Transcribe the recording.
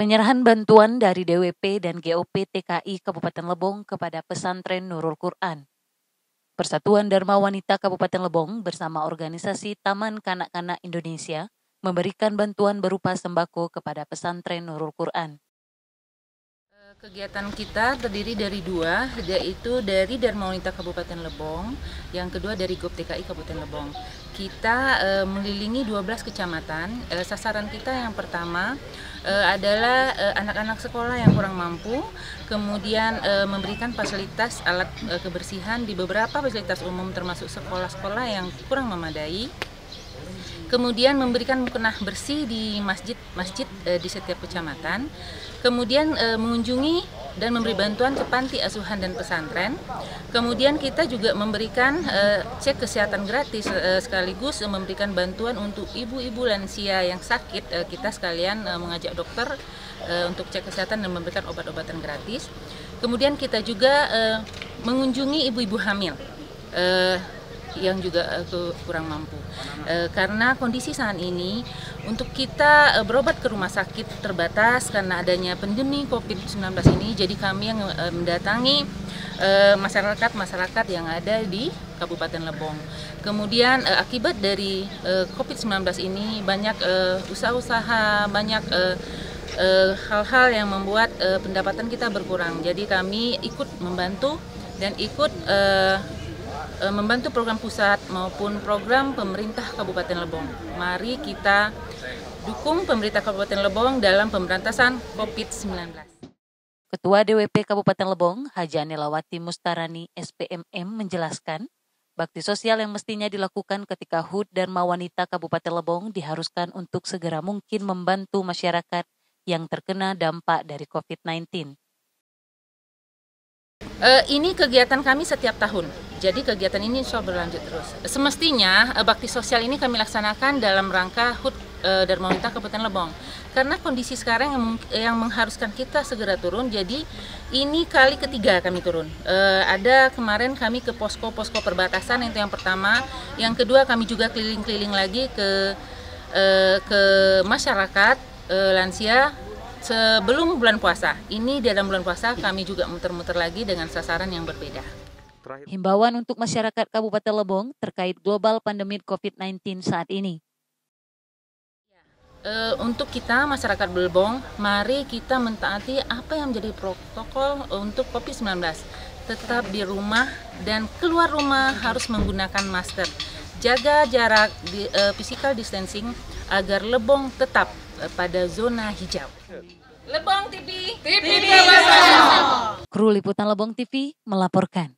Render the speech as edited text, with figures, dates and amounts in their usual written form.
Penyerahan bantuan dari DWP dan GOP TKI Kabupaten Lebong kepada pesantren Nurul Quran. Persatuan Dharma Wanita Kabupaten Lebong bersama organisasi Taman Kanak-Kanak Indonesia memberikan bantuan berupa sembako kepada pesantren Nurul Quran. Kegiatan kita terdiri dari dua, yaitu dari Dharma Wanita Kabupaten Lebong, yang kedua dari GOP TKI Kabupaten Lebong. Kita mengelilingi 12 kecamatan. Sasaran kita yang pertama adalah anak-anak sekolah yang kurang mampu, kemudian memberikan fasilitas alat kebersihan di beberapa fasilitas umum termasuk sekolah-sekolah yang kurang memadai. Kemudian memberikan mukena bersih di masjid di setiap kecamatan. Kemudian mengunjungi dan memberi bantuan ke panti asuhan dan pesantren. Kemudian kita juga memberikan cek kesehatan gratis sekaligus memberikan bantuan untuk ibu-ibu lansia yang sakit. Kita sekalian mengajak dokter untuk cek kesehatan dan memberikan obat-obatan gratis. Kemudian kita juga mengunjungi ibu-ibu hamil yang juga kurang mampu. Karena kondisi saat ini untuk kita berobat ke rumah sakit terbatas karena adanya pandemi COVID-19 ini, jadi kami yang mendatangi masyarakat yang ada di Kabupaten Lebong. Kemudian akibat dari COVID-19 ini banyak usaha-usaha, banyak hal-hal yang membuat pendapatan kita berkurang. Jadi kami ikut membantu dan ikut membantu program pusat maupun program pemerintah Kabupaten Lebong. Mari kita dukung pemerintah Kabupaten Lebong dalam pemberantasan COVID-19. Ketua DWP Kabupaten Lebong, Haji Anilawati Mustarani, SPMM, menjelaskan, bakti sosial yang mestinya dilakukan ketika HUT Dharma Wanita Kabupaten Lebong diharuskan untuk segera mungkin membantu masyarakat yang terkena dampak dari COVID-19. Ini kegiatan kami setiap tahun, jadi kegiatan ini selalu berlanjut terus. Semestinya bakti sosial ini kami laksanakan dalam rangka HUT Dharma Wanita Kabupaten Lebong. Karena kondisi sekarang yang mengharuskan kita segera turun, jadi ini kali ketiga kami turun. Ada kemarin kami ke posko-posko perbatasan, itu yang pertama. Yang kedua kami juga keliling-keliling lagi ke masyarakat lansia. Sebelum bulan puasa, ini dalam bulan puasa kami juga muter-muter lagi dengan sasaran yang berbeda. Himbauan untuk masyarakat Kabupaten Lebong terkait global pandemi COVID-19 saat ini. Untuk kita masyarakat Lebong, mari kita mentaati apa yang menjadi protokol untuk COVID-19. Tetap di rumah dan keluar rumah harus menggunakan masker. Jaga jarak physical distancing agar Lebong tetap pada zona hijau. Lebong TV, TV bersama. Kru Liputan Lebong TV melaporkan.